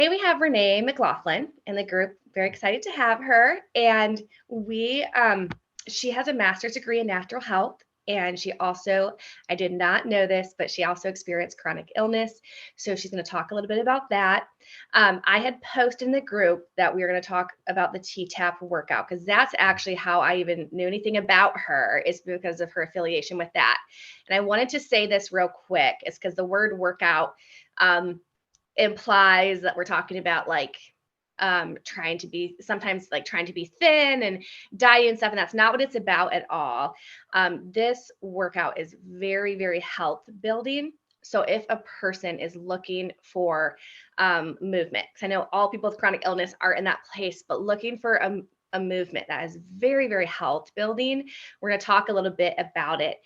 Today we have Renee McLaughlin in the group. Very excited to have her. And she has a master's degree in natural health. And she also, I did not know this, but she also experienced chronic illness. So she's going to talk a little bit about that. I had posted in the group that we were going to talk about the T-Tapp workout, because that's actually how I even knew anything about her, is because of her affiliation with that. And I wanted to say this real quick, is because the word workout implies that we're talking about trying to be thin and diet and stuff, and that's not what it's about at all. This workout is very, very health building. So if a person is looking for movement, because I know all people with chronic illness are in that place, but looking for a movement that is very, very health building, we're going to talk a little bit about it.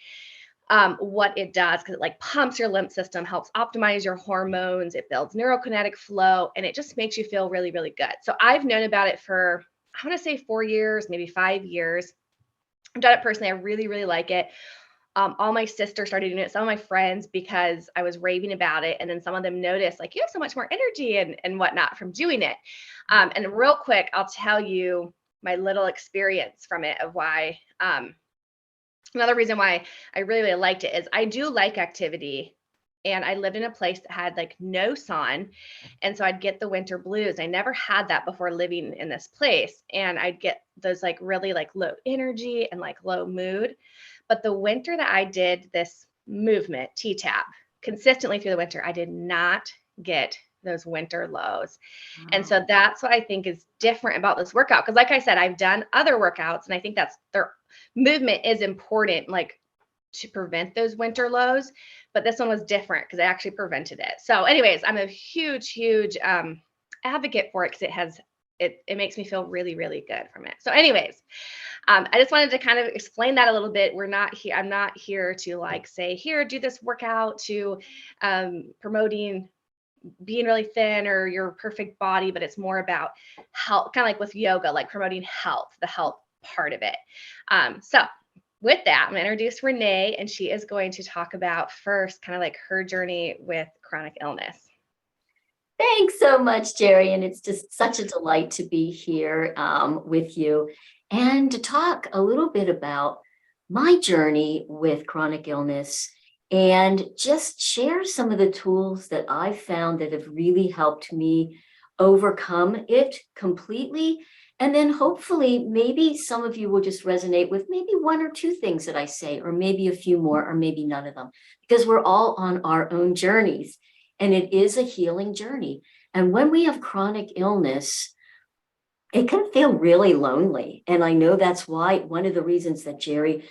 What it does, because it pumps your lymph system, helps optimize your hormones, it builds neurokinetic flow, and it just makes you feel really, really good. So I've known about it for, I want to say 4 years, maybe 5 years. I've done it personally. I really, really like it. All my sisters started doing it, some of my friends, because I was raving about it. And then some of them noticed, you have so much more energy and whatnot from doing it. And real quick, I'll tell you my little experience from it of why, another reason why I really, really liked it is I do like activity, and I lived in a place that had no sun. And so I'd get the winter blues. I never had that before living in this place. And I'd get those really low energy and low mood. But the winter that I did this movement, T-Tap, consistently through the winter, I did not get those winter lows. Wow. And so that's what I think is different about this workout. Because like I said, I've done other workouts, and I think that's their movement is important, to prevent those winter lows. But this one was different because it actually prevented it. So anyways, I'm a huge, huge advocate for it, because it makes me feel really, really good from it. So anyways, I just wanted to kind of explain that a little bit. I'm not here to say, here, do this workout to promoting being really thin or your perfect body, but it's more about health, kind of like with yoga, promoting health, the health part of it. So with that, I'm going to introduce Renee, and she is going to talk about first kind of her journey with chronic illness. Thanks so much, Jeri. And it's just such a delight to be here with you and to talk a little bit about my journey with chronic illness, and just share some of the tools that I've found that have really helped me overcome it completely. And then hopefully maybe some of you will just resonate with maybe one or two things that I say, or maybe a few more, or maybe none of them, because we're all on our own journeys, and it is a healing journey. And when we have chronic illness, it can feel really lonely. And I know that's why one of the reasons that Jeri,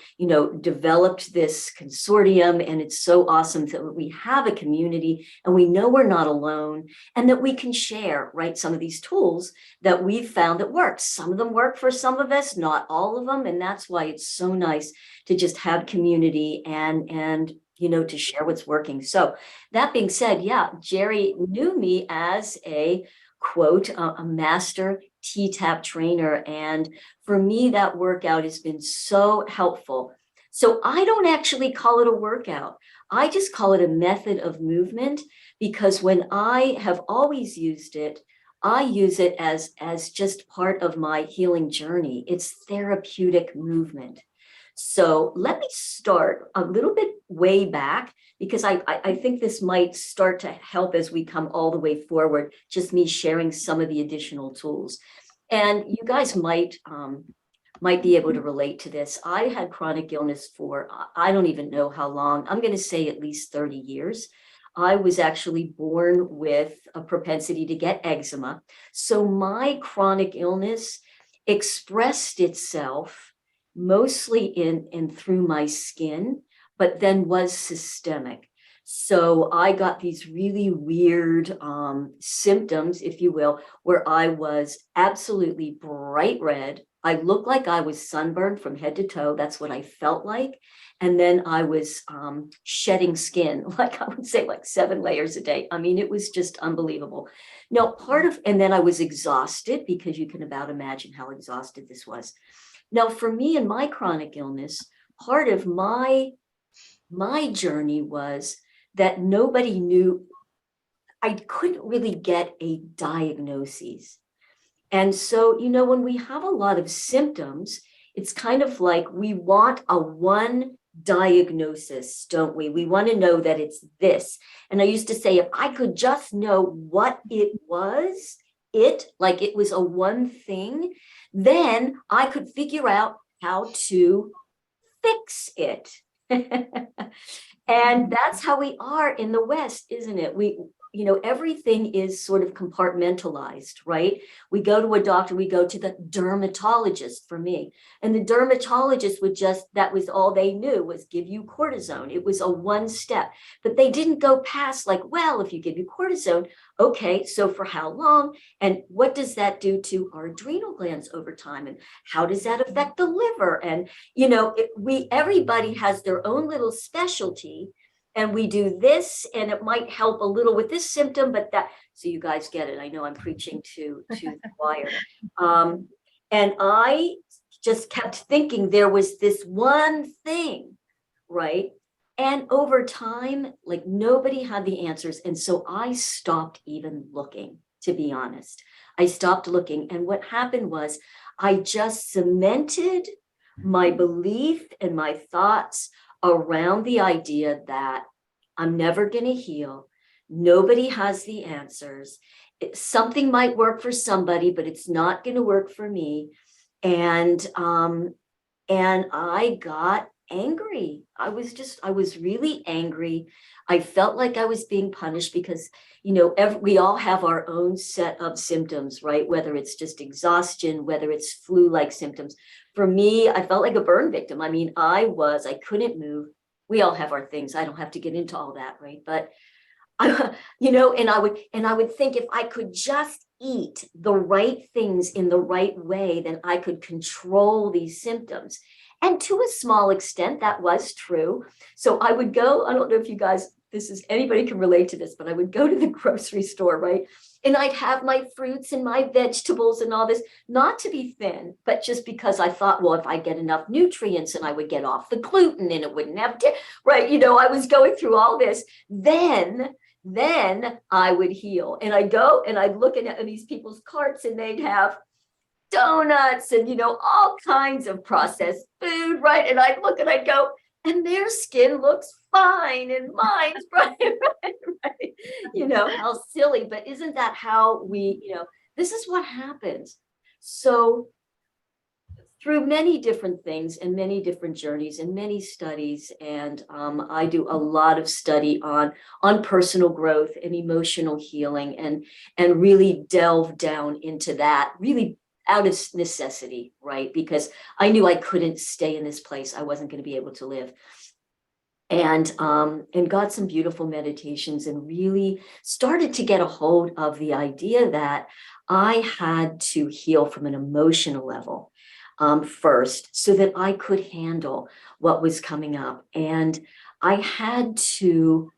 developed this consortium, and it's so awesome that we have a community and we know we're not alone, and that we can share, right, some of these tools that we've found that work. Some of them work for some of us, not all of them. And that's why it's so nice to just have community and to share what's working. So that being said, yeah, Jeri knew me as a quote, a master T-Tapp trainer. And for me, that workout has been so helpful. So I don't actually call it a workout. I just call it a method of movement, because when I have always used it, I use it as just part of my healing journey. It's therapeutic movement. So let me start a little bit way back, because I think this might start to help as we come all the way forward, just me sharing some of the additional tools. And you guys might be able to relate to this. I had chronic illness for, I don't even know how long. I'm going to say at least 30 years. I was actually born with a propensity to get eczema. So my chronic illness expressed itself mostly in through my skin, but then was systemic. So I got these really weird symptoms, if you will, where I was absolutely bright red. I looked like I was sunburned from head to toe. That's what I felt like. And then I was shedding skin, I would say 7 layers a day. I mean, it was just unbelievable. Now, and then I was exhausted, because you can about imagine how exhausted this was. Now, for me and my chronic illness, part of my journey was that nobody knew. I couldn't really get a diagnosis. And so, when we have a lot of symptoms, it's kind of like we want a one diagnosis, don't we? We want to know that it's this. And I used to say, if I could just know what it was, like it was a one thing, then I could figure out how to fix it. And that's how we are in the West, isn't it? Everything is sort of compartmentalized, right? We go to a doctor, we go to the dermatologist for me. And the dermatologist that was all they knew was give you cortisone. It was a one step, but they didn't go past like, well, if you give you cortisone, okay, so for how long? And what does that do to our adrenal glands over time? And how does that affect the liver? And, everybody has their own little specialty. And we do this, and it might help a little with this symptom, but so you guys get it. I know I'm preaching to the choir. And I just kept thinking there was this one thing, right? And over time, like nobody had the answers. And so I stopped even looking, to be honest. I stopped looking. And what happened was I just cemented my belief and my thoughts around the idea that I'm never going to heal. Nobody has the answers. Something might work for somebody, but it's not going to work for me. And I got angry. I was really angry. I felt like I was being punished because, we all have our own set of symptoms, right? Whether it's just exhaustion, whether it's flu-like symptoms. For me, I felt like a burn victim. I mean, I couldn't move. We all have our things. I don't have to get into all that, right? But, and I would think if I could just eat the right things in the right way, then I could control these symptoms. And to a small extent, that was true. So I would go, I don't know if you guys, anybody can relate to this, but I would go to the grocery store, right? And I'd have my fruits and my vegetables and all this, not to be thin, but just because I thought, well, if I get enough nutrients and I would get off the gluten and it wouldn't have, right? I was going through all this, then I would heal. And I'd go and I'd look at these people's carts and they'd have donuts and, all kinds of processed food, right? And I'd look and I'd go, and their skin looks fine and mine's right, right. How silly, but isn't that how this is what happens. So through many different things and many different journeys and many studies, and I do a lot of study on personal growth and emotional healing and really delve down into that, really out of necessity, right? Because I knew I couldn't stay in this place. I wasn't going to be able to live. And got some beautiful meditations and really started to get a hold of the idea that I had to heal from an emotional level first so that I could handle what was coming up. And I had to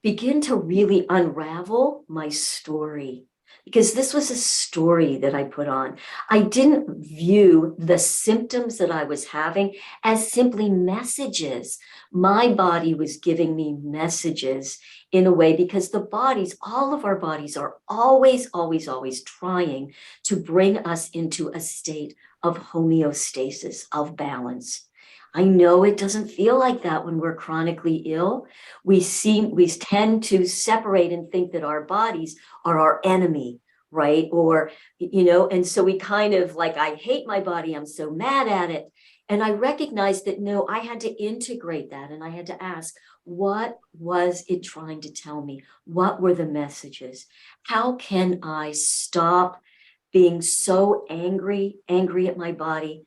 begin to really unravel my story, because this was a story that I put on. I didn't view the symptoms that I was having as simply messages. My body was giving me messages in a way, because all of our bodies are always, always, always trying to bring us into a state of homeostasis, of balance. I know it doesn't feel like that when we're chronically ill. We tend to separate and think that our bodies are our enemy, right? Or, and so we kind of like, I hate my body, I'm so mad at it. And I recognized that, no, I had to integrate that. And I had to ask, what was it trying to tell me? What were the messages? How can I stop being so angry at my body,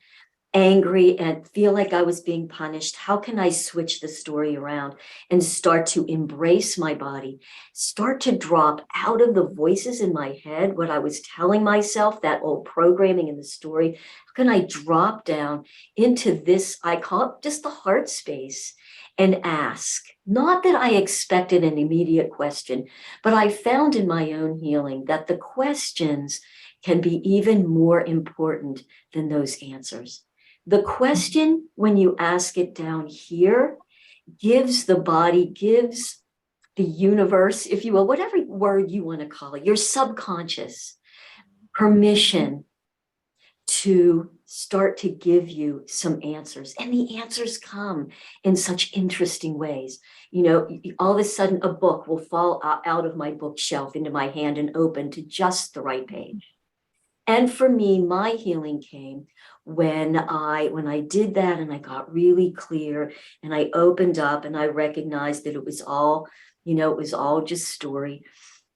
angry and feel like I was being punished? How can I switch the story around and start to embrace my body, start to drop out of the voices in my head, what I was telling myself, that old programming in the story? How can I drop down into this, I call it just the heart space, and ask? Not that I expected an immediate question, but I found in my own healing that the questions can be even more important than those answers. The question, when you ask it down here, gives the universe, if you will, whatever word you want to call it, your subconscious, permission to start to give you some answers. And the answers come in such interesting ways. You know, all of a sudden a book will fall out of my bookshelf into my hand and open to just the right page. And for me, my healing came when I did that, and I got really clear, and I opened up and I recognized that it was all, you know, it was all just story.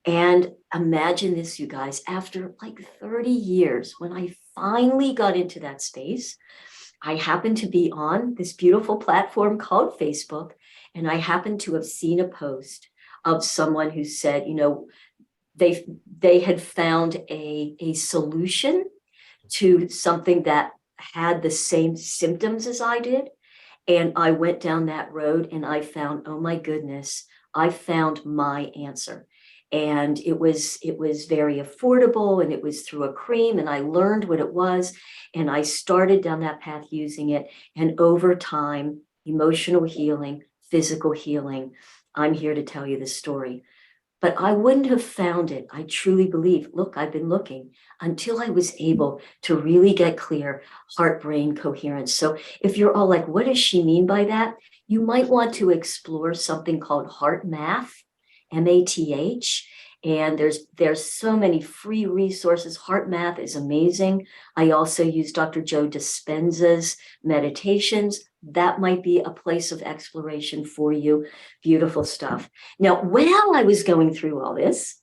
And imagine this, you guys, after like 30 years, when I finally got into that space, I happened to be on this beautiful platform called Facebook, and I happened to have seen a post of someone who said, you know, they had found a solution to something that had the same symptoms as I did. And I went down that road and I found, oh my goodness, I found my answer. And it was very affordable, and it was through a cream, and I learned what it was, and I started down that path using it. And over time, emotional healing, physical healing, I'm here to tell you the story. But I wouldn't have found it, I truly believe, look, I've been looking, until I was able to really get clear heart-brain coherence. So if you're all like, what does she mean by that? You might want to explore something called heart math, MATH. And there's so many free resources. Heart math is amazing. I also use Dr. Joe Dispenza's meditations. That might be a place of exploration for you. Beautiful stuff. Now, while I was going through all this,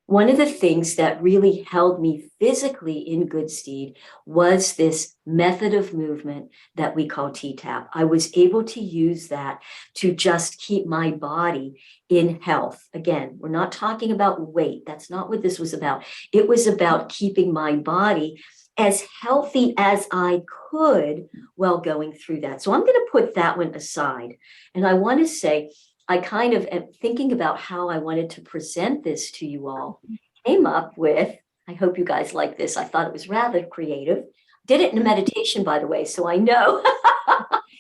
one of the things that really held me physically in good stead was this method of movement that we call T-Tapp. I was able to use that to just keep my body in health. Again, we're not talking about weight. That's not what this was about. It was about keeping my body as healthy as I could while going through that. So I'm going to put that one aside. And I want to say, I kind of am thinking about how I wanted to present this to you all. Came up with, I hope you guys like this. I thought it was rather creative. Did it in a meditation, by the way, so I know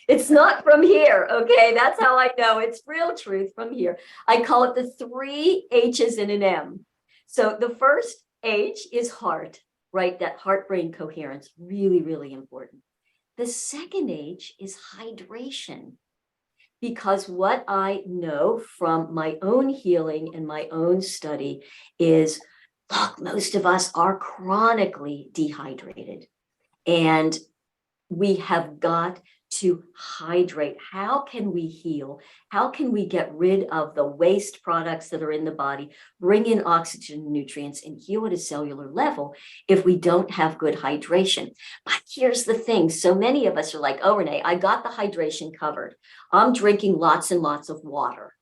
it's not from here. Okay, that's how I know it's real truth from here. I call it the 3 H's in an M. So the first H is heart, right? That heart-brain coherence, really, really important. The second H is hydration. Because what I know from my own healing and my own study is, look, most of us are chronically dehydrated, and we have got to hydrate. How can we heal? How can we get rid of the waste products that are in the body, bring in oxygen and nutrients, and heal at a cellular level if we don't have good hydration? But here's the thing. So many of us are like, oh, Renee, I got the hydration covered. I'm drinking lots and lots of water.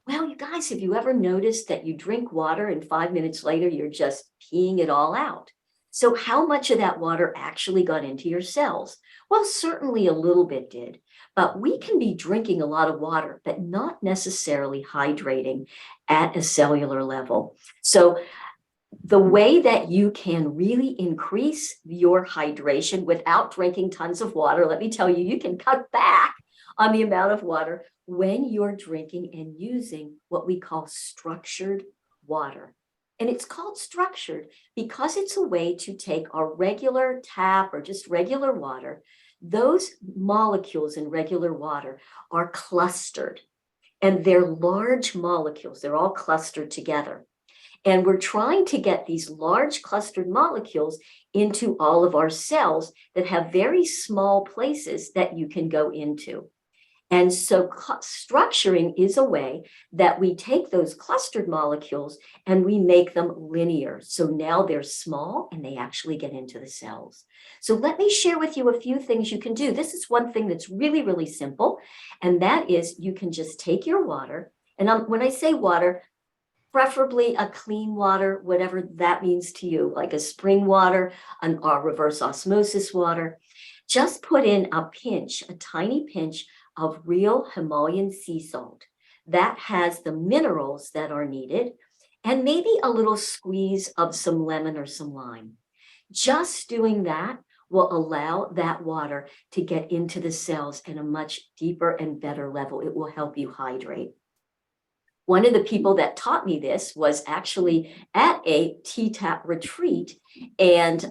Well, you guys, have you ever noticed that you drink water and 5 minutes later, you're just peeing it all out? So how much of that water actually got into your cells? Well, certainly a little bit did, but we can be drinking a lot of water, but not necessarily hydrating at a cellular level. So the way that you can really increase your hydration without drinking tons of water, let me tell you, you can cut back on the amount of water when you're drinking and using what we call structured water. And it's called structured because it's a way to take our regular tap or just regular water. Those molecules in regular water are clustered, and they're large molecules. They're all clustered together. And we're trying to get these large clustered molecules into all of our cells that have very small places that you can go into. And so structuring is a way that we take those clustered molecules and we make them linear. So now they're small and they actually get into the cells. So let me share with you a few things you can do. This is one thing that's really, really simple. And that is you can just take your water. And when I say water, preferably a clean water, whatever that means to you, like a spring water, or reverse osmosis water. Just put in a pinch, a tiny pinch of real Himalayan sea salt that has the minerals that are needed, and maybe a little squeeze of some lemon or some lime. Just doing that will allow that water to get into the cells at a much deeper and better level. It will help you hydrate. One of the people that taught me this was actually at a T-Tapp retreat. And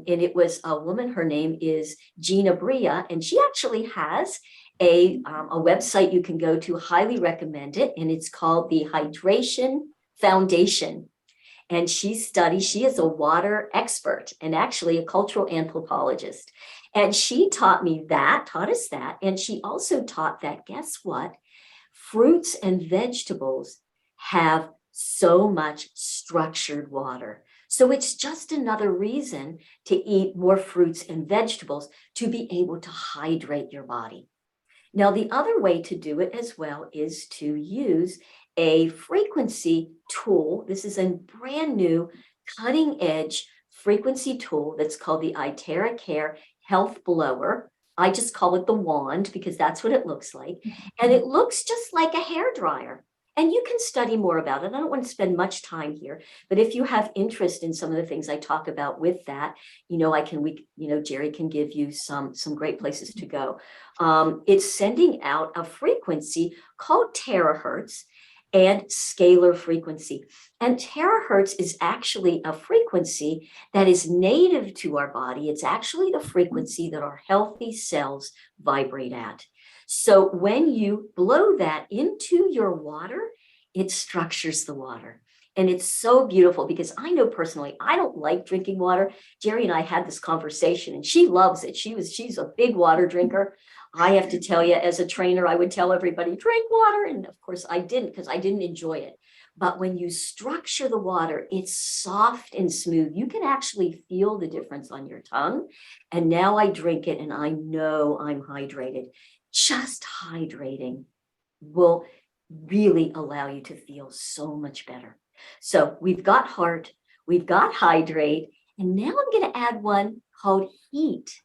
it was a woman, her name is Gina Bria, and she actually has a website you can go to, highly recommend it. And it's called the Hydration Foundation. And she is a water expert and actually a cultural anthropologist. And she taught us that. And she also taught that, guess what? Fruits and vegetables have so much structured water. So it's just another reason to eat more fruits and vegetables to be able to hydrate your body. Now, the other way to do it as well is to use a frequency tool. This is a brand new cutting edge frequency tool that's called the iTeraCare Health Blower. I just call it the wand because that's what it looks like. And it looks just like a hair dryer. And you can study more about it. I don't want to spend much time here, but if you have interest in some of the things I talk about with that, Jeri can give you some great places to go. It's sending out a frequency called terahertz and scalar frequency. And terahertz is actually a frequency that is native to our body. It's actually the frequency that our healthy cells vibrate at. So when you blow that into your water, it structures the water. And it's so beautiful because I know personally, I don't like drinking water. Jeri and I had this conversation and she loves it. She's a big water drinker. I have to tell you, as a trainer, I would tell everybody, drink water. And of course I didn't, because I didn't enjoy it. But when you structure the water, it's soft and smooth. You can actually feel the difference on your tongue. And now I drink it and I know I'm hydrated. Just hydrating will really allow you to feel so much better. So we've got heart, we've got hydrate, and now I'm going to add one called heat.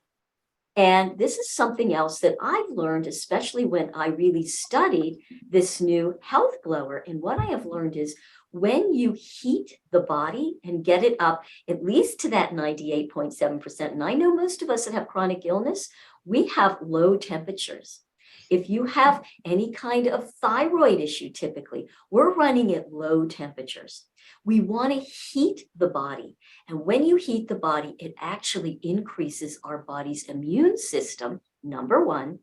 And this is something else that I've learned, especially when I really studied this new health blower. And what I have learned is when you heat the body and get it up at least to that 98.7%, and I know most of us that have chronic illness, we have low temperatures. If you have any kind of thyroid issue, typically, we're running at low temperatures. We want to heat the body. And when you heat the body, it actually increases our body's immune system, number one.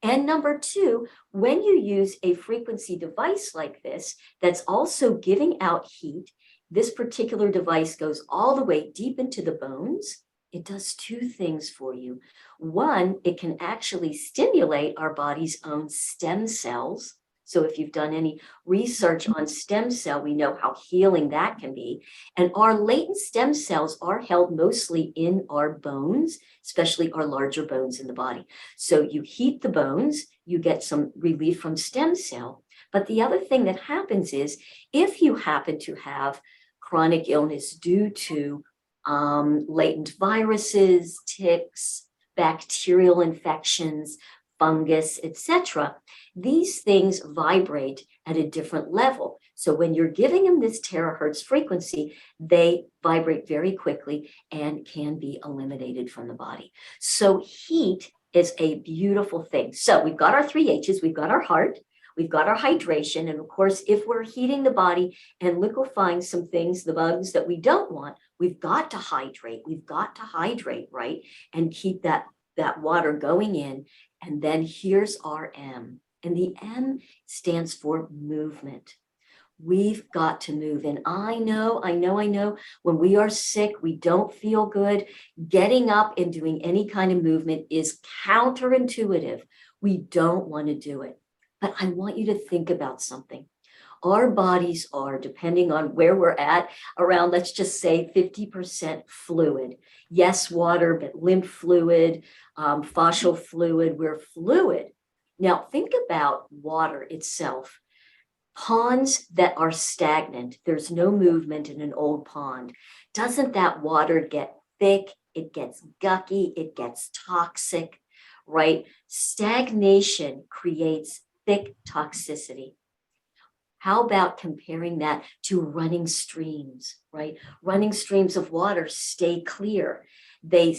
And number two, when you use a frequency device like this, that's also giving out heat, this particular device goes all the way deep into the bones. It does two things for you. One, it can actually stimulate our body's own stem cells. So if you've done any research on stem cell, we know how healing that can be. And our latent stem cells are held mostly in our bones, especially our larger bones in the body. So you heat the bones, you get some relief from stem cell. But the other thing that happens is if you happen to have chronic illness due to latent viruses, ticks, bacterial infections, fungus, etc. These things vibrate at a different level. So when you're giving them this terahertz frequency, they vibrate very quickly and can be eliminated from the body. So heat is a beautiful thing. So we've got our 3 H's, we've got our heart, we've got our hydration. And of course, if we're heating the body and liquefying some things, the bugs that we don't want, we've got to hydrate. We've got to hydrate, right? And keep that water going in. And then here's our M. And the M stands for movement. We've got to move. And I know, when we are sick, we don't feel good. Getting up and doing any kind of movement is counterintuitive. We don't want to do it. But I want you to think about something. Our bodies are, depending on where we're at, around, let's just say 50% fluid. Yes, water, but lymph fluid, fascial fluid, we're fluid. Now think about water itself. Ponds that are stagnant, there's no movement in an old pond. Doesn't that water get thick? It gets gucky, it gets toxic, right? Stagnation creates thick toxicity. How about comparing that to running streams, right? Running streams of water stay clear. They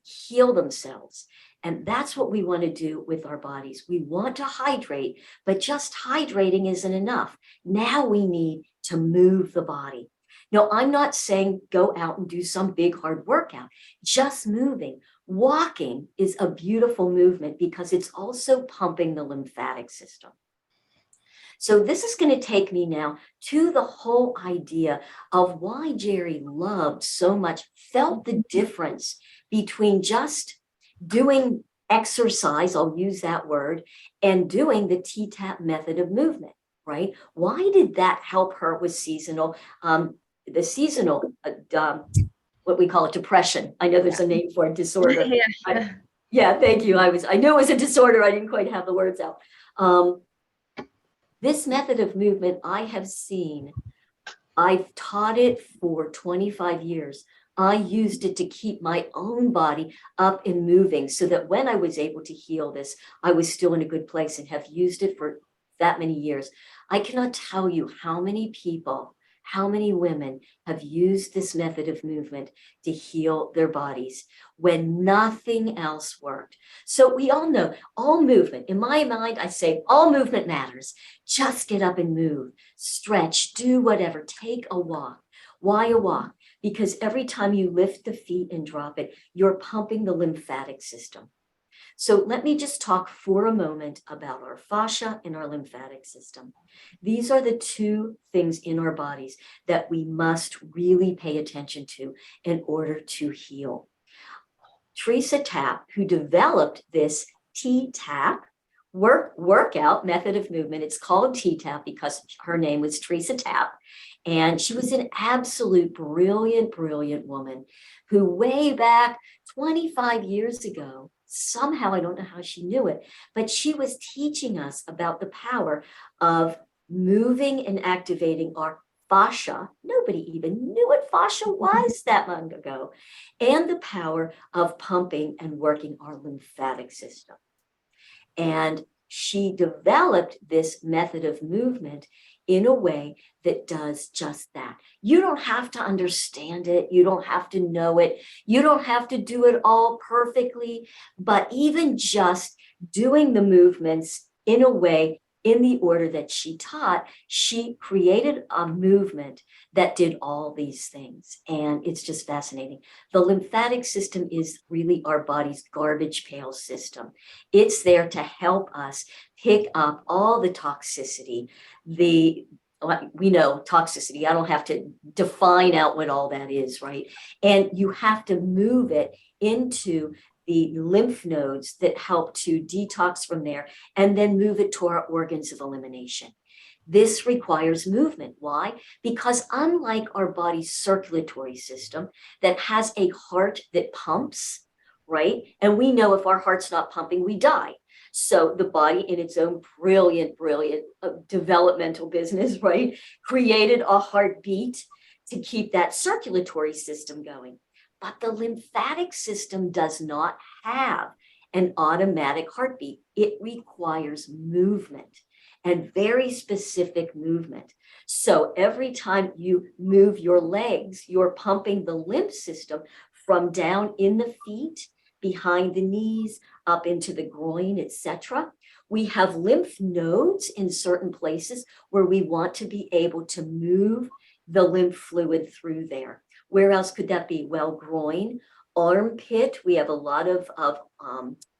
heal themselves. And that's what we want to do with our bodies. We want to hydrate, but just hydrating isn't enough. Now we need to move the body. Now, I'm not saying go out and do some big hard workout, just moving. Walking is a beautiful movement because it's also pumping the lymphatic system. So this is going to take me now to the whole idea of why Jeri loved so much, felt the difference between just doing exercise, I'll use that word, and doing the T-Tapp method of movement, right? Why did that help her with the seasonal, what we call it, depression? I know there's a name for it, disorder. Yeah, thank you. I knew it was a disorder. I didn't quite have the words out. This method of movement I have seen, I've taught it for 25 years. I used it to keep my own body up and moving so that when I was able to heal this, I was still in a good place and have used it for that many years. I cannot tell you how many people, how many women have used this method of movement to heal their bodies when nothing else worked. So we all know all movement, in my mind, I say all movement matters. Just get up and move, stretch, do whatever, take a walk. Why a walk? Because every time you lift the feet and drop it, you're pumping the lymphatic system. So let me just talk for a moment about our fascia and our lymphatic system. These are the two things in our bodies that we must really pay attention to in order to heal. Teresa Tapp, who developed this T-Tapp workout method of movement, it's called T-Tapp because her name was Teresa Tapp, and she was an absolute brilliant woman who way back 25 years ago, somehow, I don't know how she knew it, but she was teaching us about the power of moving and activating our fascia. Nobody even knew what fascia was that long ago. And the power of pumping and working our lymphatic system. And she developed this method of movement in a way that does just that. You don't have to understand it. You don't have to know it. You don't have to do it all perfectly, but even just doing the movements in a way, in the order that she taught, she created a movement that did all these things. And it's just fascinating. The lymphatic system is really our body's garbage pail system. It's there to help us pick up all the toxicity, we know toxicity. I don't have to define out what all that is, right? And you have to move it into the lymph nodes that help to detox from there and then move it to our organs of elimination. This requires movement. Why? Because unlike our body's circulatory system that has a heart that pumps, right? And we know if our heart's not pumping, we die. So the body, in its own brilliant developmental business, right, created a heartbeat to keep that circulatory system going. But the lymphatic system does not have an automatic heartbeat. It requires movement and very specific movement. So every time you move your legs, you're pumping the lymph system from down in the feet, behind the knees, up into the groin, etc. We have lymph nodes in certain places where we want to be able to move the lymph fluid through there. Where else could that be? Well, groin, armpit. We have a lot of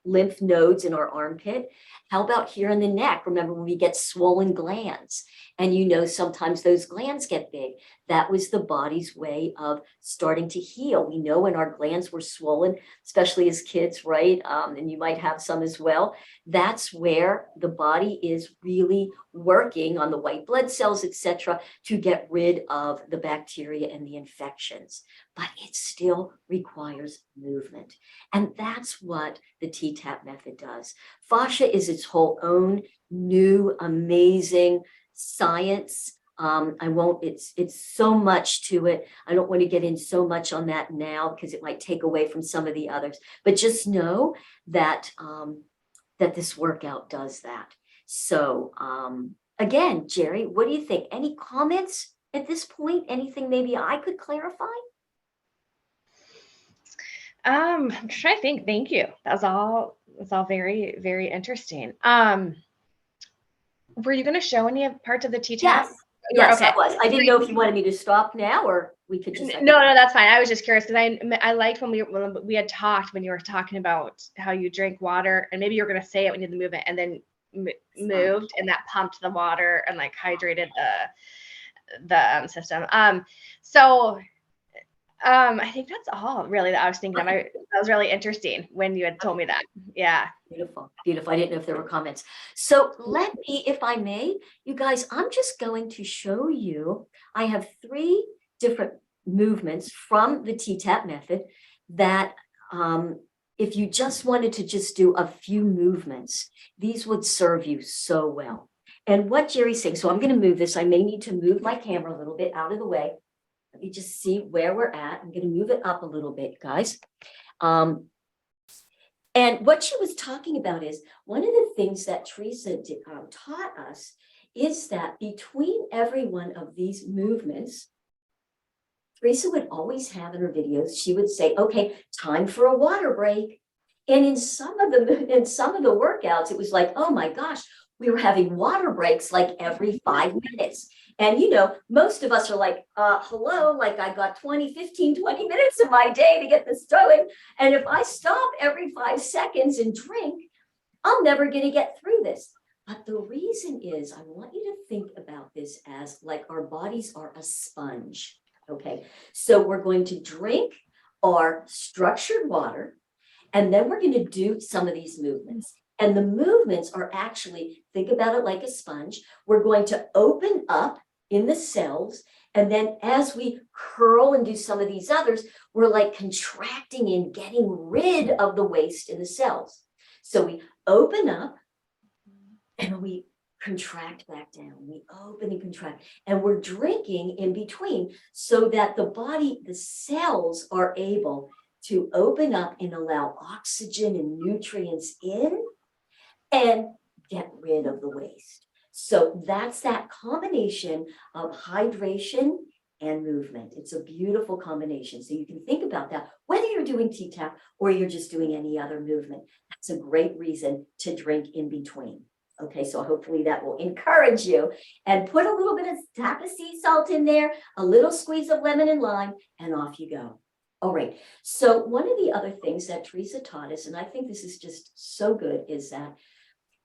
lymph nodes in our armpit. How about here in the neck? Remember when we get swollen glands and sometimes those glands get big. That was the body's way of starting to heal. We know when our glands were swollen, especially as kids, right? And you might have some as well. That's where the body is really working on the white blood cells, etc., to get rid of the bacteria and the infections. But it still requires movement. And that's what the T-Tapp method does. Fascia is its whole own new, amazing science. It's so much to it. I don't want to get in so much on that now because it might take away from some of the others, but just know that, that this workout does that. So again, Jeri, what do you think? Any comments at this point? Anything maybe I could clarify? I'm trying to think. Thank you. That's all very, very interesting. Were you going to show any of parts of the T-Tapp? Yes. You were, Yes, okay. I was. I didn't know if you wanted me to stop now or we could just. No, that's fine. I was just curious because I liked when we had talked when you were talking about how you drink water, and maybe you were going to say it when you did the movement, and then moved, and that pumped the water and like hydrated the system. So I think that's all really that I was thinking of. That was really interesting when you had told me that. Yeah. Beautiful, beautiful. I didn't know if there were comments. So let me, if I may, you guys, I'm just going to show you, I have 3 different movements from the T-Tapp method that if you just wanted to just do a few movements, these would serve you so well. And what Jeri's saying, so I'm going to move this. I may need to move my camera a little bit out of the way. Let me just see where we're at. I'm going to move it up a little bit, guys. And what she was talking about is one of the things that Teresa taught us is that between every one of these movements, Teresa would always have in her videos, she would say, okay, time for a water break. And in some of the workouts, it was like, oh my gosh, we were having water breaks like every 5 minutes. And, you know, most of us are like, hello, like I got 20 minutes of my day to get this going. And if I stop every 5 seconds and drink, I'm never going to get through this. But the reason is I want you to think about this as like our bodies are a sponge. Okay, so we're going to drink our structured water, and then we're going to do some of these movements. And the movements are actually, think about it like a sponge. We're going to open up in the cells. And then as we curl and do some of these others, we're like contracting and getting rid of the waste in the cells. So we open up and we contract back down. We open and contract, and we're drinking in between so that the body, the cells are able to open up and allow oxygen and nutrients in and get rid of the waste. So that's that combination of hydration and movement. It's a beautiful combination. So you can think about that, whether you're doing T-Tapp or you're just doing any other movement. That's a great reason to drink in between. Okay, so hopefully that will encourage you, and put a little bit of tap of sea salt in there, a little squeeze of lemon and lime, and off you go. All right, so one of the other things that Teresa taught us, and I think this is just so good, is that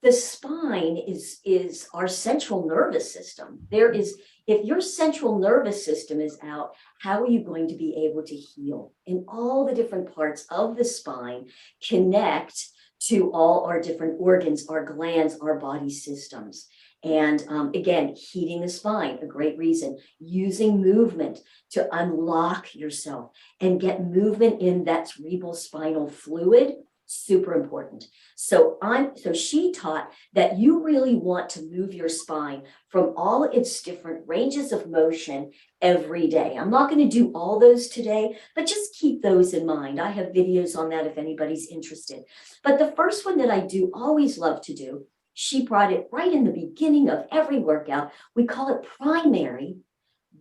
the spine is our central nervous system. If your central nervous system is out, how are you going to be able to heal? And all the different parts of the spine connect to all our different organs, our glands, our body systems. And again, heating the spine, a great reason. Using movement to unlock yourself and get movement in that cerebral spinal fluid, super important. So she taught that you really want to move your spine from all its different ranges of motion every day. I'm not going to do all those today, but just keep those in mind. I have videos on that if anybody's interested. But the first one that I do always love to do, she brought it right in the beginning of every workout. We call it primary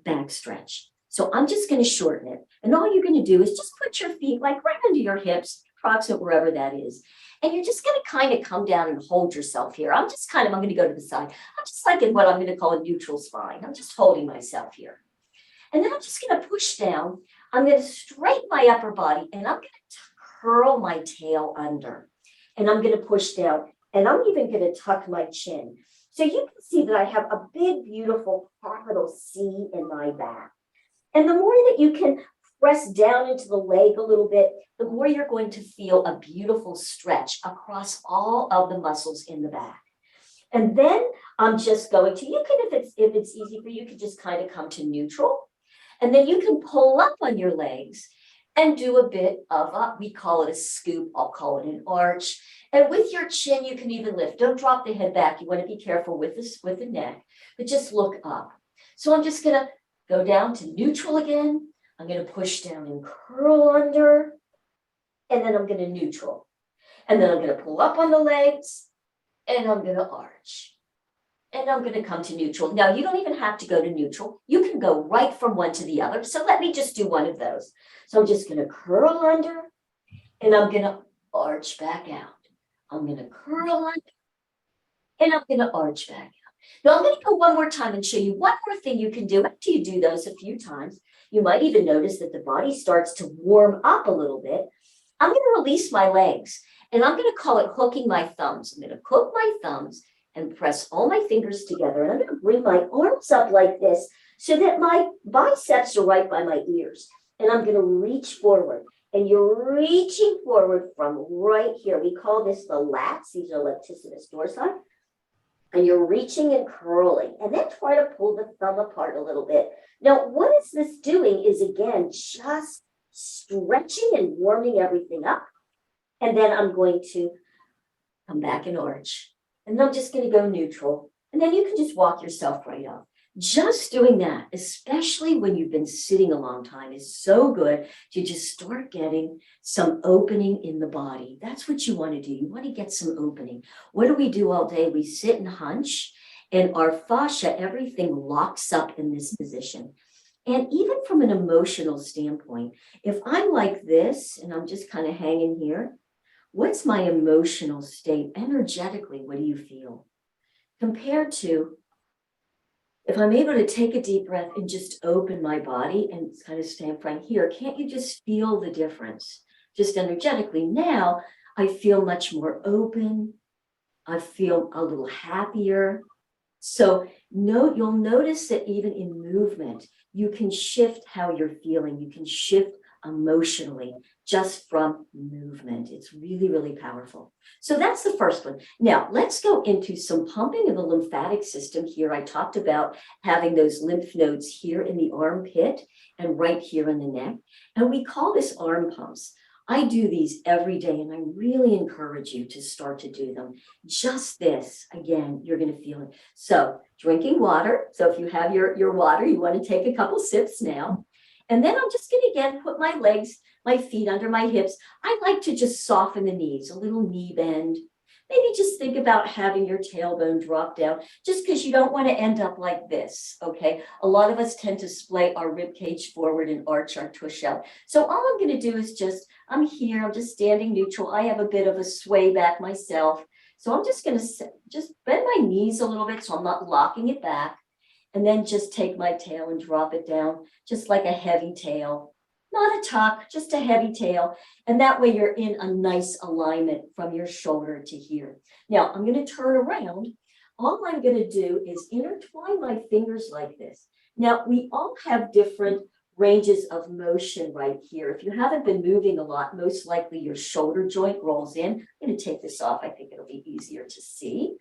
back stretch. So I'm just going to shorten it. And all you're going to do is just put your feet like right under your hips, approximate wherever that is. And you're just going to kind of come down and hold yourself here. I'm going to go to the side. I'm just like in what I'm going to call a neutral spine. I'm just holding myself here. And then I'm just going to push down. I'm going to straighten my upper body, and I'm going to curl my tail under. And I'm going to push down, and I'm even going to tuck my chin. So you can see that I have a big, beautiful capital C in my back. And the more that you can press down into the leg a little bit, the more you're going to feel a beautiful stretch across all of the muscles in the back. And then I'm just going to, you can, if it's easy for you, you can just kind of come to neutral. And then you can pull up on your legs and do a bit of we call it a scoop, I'll call it an arch. And with your chin, you can even lift. Don't drop the head back. You want to be careful with the neck, but just look up. So I'm just going to go down to neutral again. I'm going to push down and curl under, and then I'm going to neutral. And then I'm going to pull up on the legs, and I'm going to arch. And I'm going to come to neutral. Now, you don't even have to go to neutral. You can go right from one to the other. So let me just do one of those. So I'm just going to curl under, and I'm going to arch back out. I'm going to curl on, and I'm going to arch back out. Now I'm going to go one more time and show you one more thing you can do. After you do those a few times, you might even notice that the body starts to warm up a little bit. I'm going to release my legs, and I'm going to call it hooking my thumbs. I'm going to hook my thumbs and press all my fingers together. And I'm going to bring my arms up like this so that my biceps are right by my ears. And I'm going to reach forward. And you're reaching forward from right here. We call this the lats. These are latissimus dorsi. And you're reaching and curling. And then try to pull the thumb apart a little bit. Now, what is this doing is, again, just stretching and warming everything up. And then I'm going to come back and arch. And I'm just going to go neutral. And then you can just walk yourself right up. Just doing that, especially when you've been sitting a long time, is so good to just start getting some opening in the body. That's what you want to do. You want to get some opening. What do we do all day? We sit and hunch, and our fascia, everything locks up in this position. And even from an emotional standpoint, if I'm like this and I'm just kind of hanging here, what's my emotional state? Energetically, what do you feel? Compared to if I'm able to take a deep breath and just open my body and kind of stand right here, can't you just feel the difference? Just energetically. Now I feel much more open. I feel a little happier. So you'll notice that even in movement, you can shift how you're feeling. You can shift emotionally just from movement. It's really, really powerful. So that's the first one. Now let's go into some pumping of the lymphatic system here. I talked about having those lymph nodes here in the armpit and right here in the neck. And we call this arm pumps. I do these every day, and I really encourage you to start to do them. Just this, again, you're going to feel it. So drinking water. So if you have your water, you want to take a couple sips now. And then I'm just going to, again, put my legs, my feet under my hips. I like to just soften the knees, a little knee bend. Maybe just think about having your tailbone drop down, just because you don't want to end up like this, okay? A lot of us tend to splay our rib cage forward and arch our tush out. So all I'm going to do is I'm here, I'm just standing neutral. I have a bit of a sway back myself. So I'm just going to just bend my knees a little bit so I'm not locking it back. And then just take my tail and drop it down, just like a heavy tail. Not a tuck, just a heavy tail. And that way you're in a nice alignment from your shoulder to here. Now I'm going to turn around. All I'm going to do is intertwine my fingers like this. Now we all have different ranges of motion right here. If you haven't been moving a lot, most likely your shoulder joint rolls in. I'm going to take this off. I think it'll be easier to see.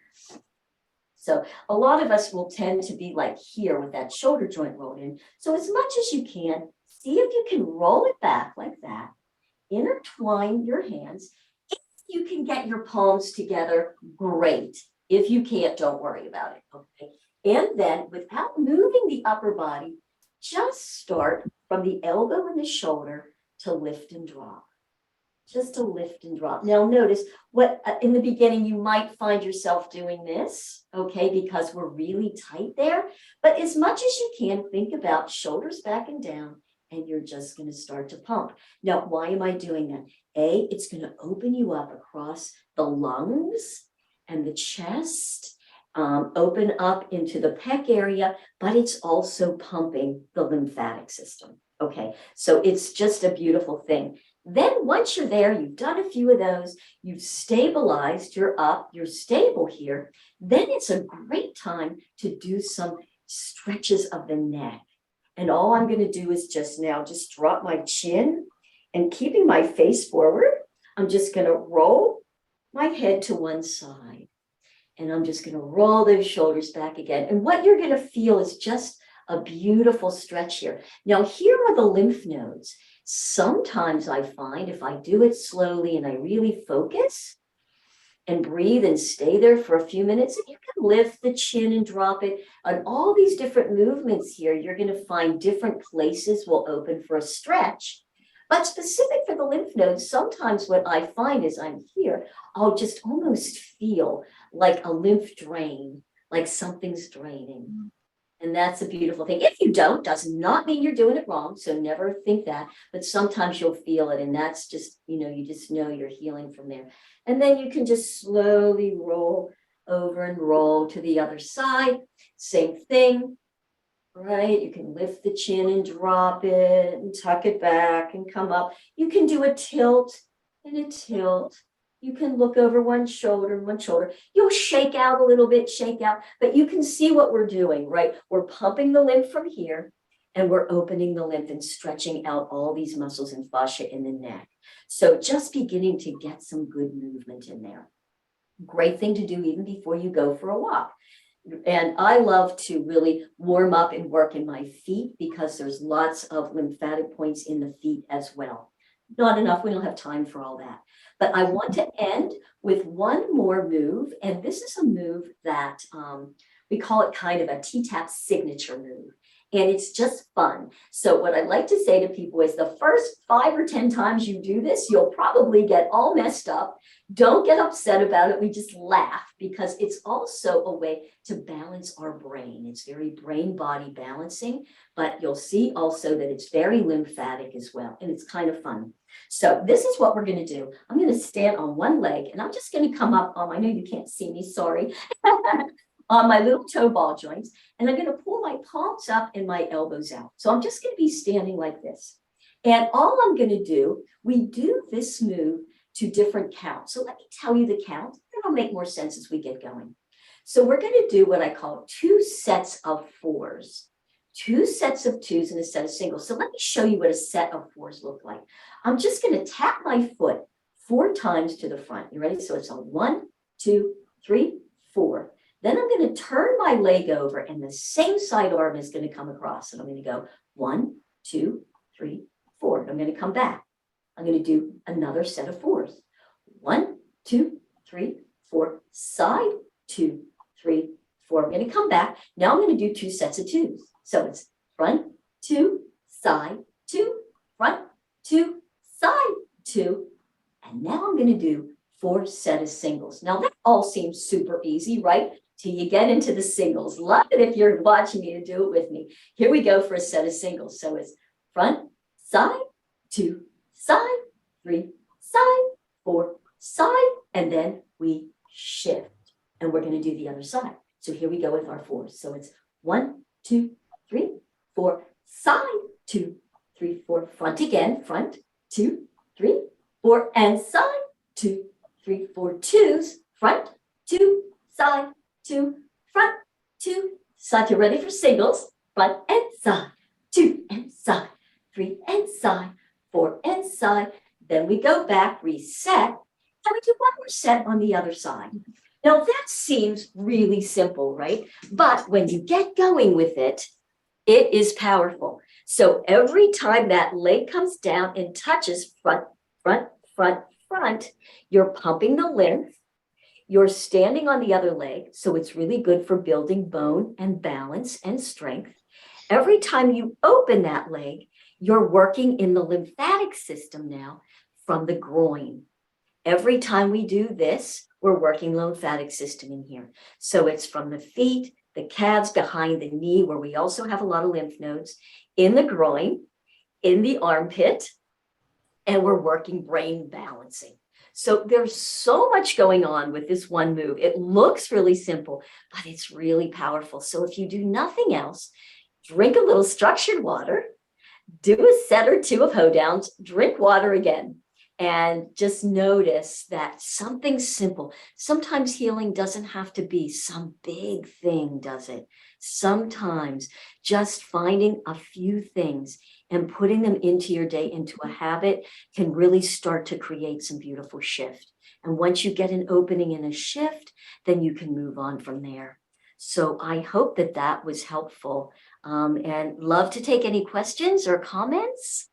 So a lot of us will tend to be like here with that shoulder joint rolled in. So as much as you can, see if you can roll it back like that. Intertwine your hands. If you can get your palms together, great. If you can't, don't worry about it, okay? And then without moving the upper body, just start from the elbow and the shoulder to lift and drop. Just to lift and drop. Now notice what in the beginning you might find yourself doing this, okay, because we're really tight there. But as much as you can, think about shoulders back and down, and you're just going to start to pump. Now, why am I doing that? It's going to open you up across the lungs and the chest, open up into the pec area, but it's also pumping the lymphatic system. Okay, so it's just a beautiful thing. Then once you're there, you've done a few of those, you've stabilized, you're up, you're stable here, then it's a great time to do some stretches of the neck. And all I'm going to do is just drop my chin, and keeping my face forward, I'm just going to roll my head to one side. And I'm just going to roll those shoulders back again. And what you're going to feel is just a beautiful stretch here. Now, here are the lymph nodes. Sometimes I find if I do it slowly and I really focus and breathe and stay there for a few minutes, you can lift the chin and drop it. On all these different movements here, you're going to find different places will open for a stretch. But specific for the lymph nodes, sometimes what I find is I'm here, I'll just almost feel like a lymph drain, like something's draining. And that's a beautiful thing. If you don't, does not mean you're doing it wrong. So never think that, but sometimes you'll feel it. And that's just, you just know you're healing from there. And then you can just slowly roll over and roll to the other side. Same thing, right? You can lift the chin and drop it and tuck it back and come up. You can do a tilt and a tilt. You can look over one shoulder and one shoulder. You'll shake out a little bit, shake out, but you can see what we're doing, right? We're pumping the lymph from here and we're opening the lymph and stretching out all these muscles and fascia in the neck. So just beginning to get some good movement in there. Great thing to do even before you go for a walk. And I love to really warm up and work in my feet because there's lots of lymphatic points in the feet as well. Not enough, we don't have time for all that. But I want to end with one more move. And this is a move that we call it kind of a T-Tapp signature move. And it's just fun. So what I like to say to people is the first 5 or 10 times you do this, you'll probably get all messed up. Don't get upset about it. We just laugh because it's also a way to balance our brain. It's very brain-body balancing, but you'll see also that it's very lymphatic as well. And it's kind of fun. So this is what we're going to do. I'm going to stand on one leg and I'm just going to come up on, I know you can't see me, sorry, on my little toe ball joints. And I'm going to pull my palms up and my elbows out. So I'm just going to be standing like this. And all I'm going to do, we do this move to different counts. So let me tell you the count. It'll make more sense as we get going. So we're going to do what I call 2 sets of 4s. 2 sets of 2s and a set of singles. So let me show you what a set of 4s look like. I'm just going to tap my foot 4 times to the front. You ready? So it's a 1, 2, 3, 4. Then I'm going to turn my leg over and the same side arm is going to come across. And I'm going to go 1, 2, 3, 4. I'm going to come back. I'm going to do another set of 4s. 1, 2, 3, 4. Side, 2, 3, 4. I'm going to come back. Now I'm going to do 2 sets of 2s. So it's front, 2, side, 2, front, 2, side, 2. And now I'm going to do 4 sets of singles. Now that all seems super easy, right? Till you get into the singles. Love it if you're watching me to do it with me. Here we go for a set of singles. So it's front, side, 2, side, 3, side, 4, side, and then we shift. And we're going to do the other side. So here we go with our 4s. So it's 1, 2, 3, 4, side, 2, 3, 4, front again, front, 2, 3, 4, and side, 2, 3, 4, 2s, front, 2, side, 2, front, 2, side. You're ready for singles, front and side, 2 and side, 3 and side, 4 and side. Then we go back, reset, and we do one more set on the other side. Now that seems really simple, right? But when you get going with it, it is powerful. So every time that leg comes down and touches front, front, front, front, you're pumping the lymph. You're standing on the other leg, so it's really good for building bone and balance and strength. Every time you open that leg, you're working in the lymphatic system now from the groin. Every time we do this, we're working the lymphatic system in here. So it's from the feet, the calves, behind the knee, where we also have a lot of lymph nodes, in the groin, in the armpit, and we're working brain balancing. So there's so much going on with this one move. It looks really simple, but it's really powerful. So if you do nothing else, drink a little structured water, do a set or 2 of hoe downs, drink water again, and just notice that something simple. Sometimes healing doesn't have to be some big thing, does it? Sometimes just finding a few things and putting them into your day, into a habit, can really start to create some beautiful shift. And once you get an opening and a shift, then you can move on from there. So I hope that that was helpful, and love to take any questions or comments.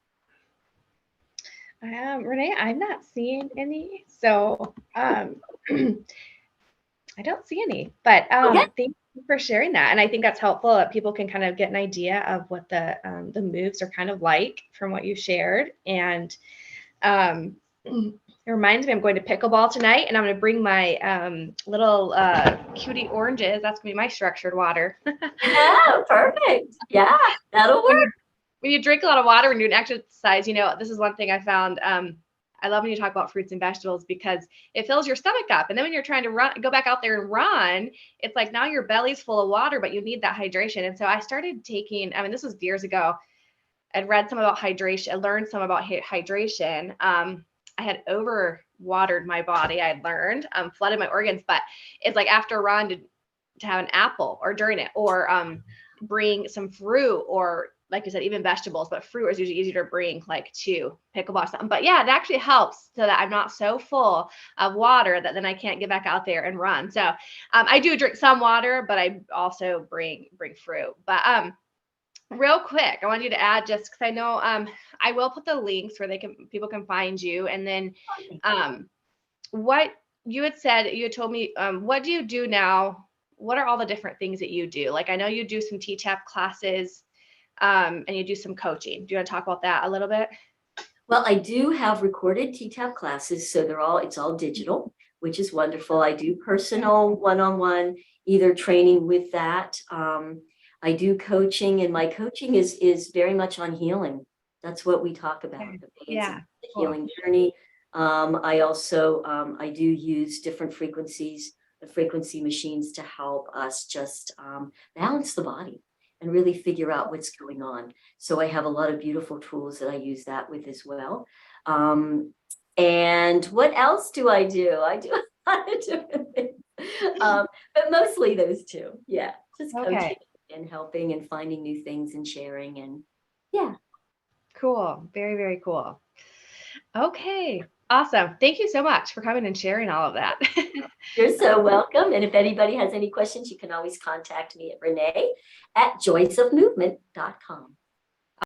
Renee, I'm not seeing any, so I don't see any, but Okay. thank you for sharing that. And I think that's helpful that people can kind of get an idea of what the moves are kind of like from what you shared. And It reminds me I'm going to pickleball tonight, and I'm going to bring my little cutie oranges. That's going to be my structured water. Yeah, perfect. Yeah, that'll work. When you drink a lot of water when you do an exercise, this is one thing I found. I love when you talk about fruits and vegetables because it fills your stomach up. And then when you're trying to go back out there and run, it's like now your belly's full of water, but you need that hydration. And so I started taking, this was years ago. I'd read some about hydration. I learned some about hydration. I had over watered my body. I had learned, flooded my organs, but it's like after a run to have an apple or during it, or bring some fruit, or like you said, even vegetables, but fruit is usually easier to bring, like to pickleball or something. But yeah, it actually helps so that I'm not so full of water that then I can't get back out there and run. So I do drink some water, but I also bring fruit. But real quick, I want you to add, just because I know I will put the links where people can find you. And then what you had said, you had told me, what do you do now? What are all the different things that you do? Like, I know you do some T-Tapp classes, and you do some coaching. Do you want to talk about that a little bit? Well, I do have recorded T-Tapp classes, so it's all digital, which is wonderful. I do personal one-on-one, either training with that. I do coaching, and my coaching is very much on healing. That's what we talk about. Yeah. The healing journey. I also, I do use different frequencies, the frequency machines, to help us just balance the body and really figure out what's going on. So I have a lot of beautiful tools that I use that with as well. And what else do? I do a lot of different things, but mostly those two. Yeah, just coaching and helping and finding new things and sharing, and yeah. Cool. Very, very cool. Okay. Awesome. Thank you so much for coming and sharing all of that. You're so welcome. And if anybody has any questions, you can always contact me at Renee@joysofmovement.com.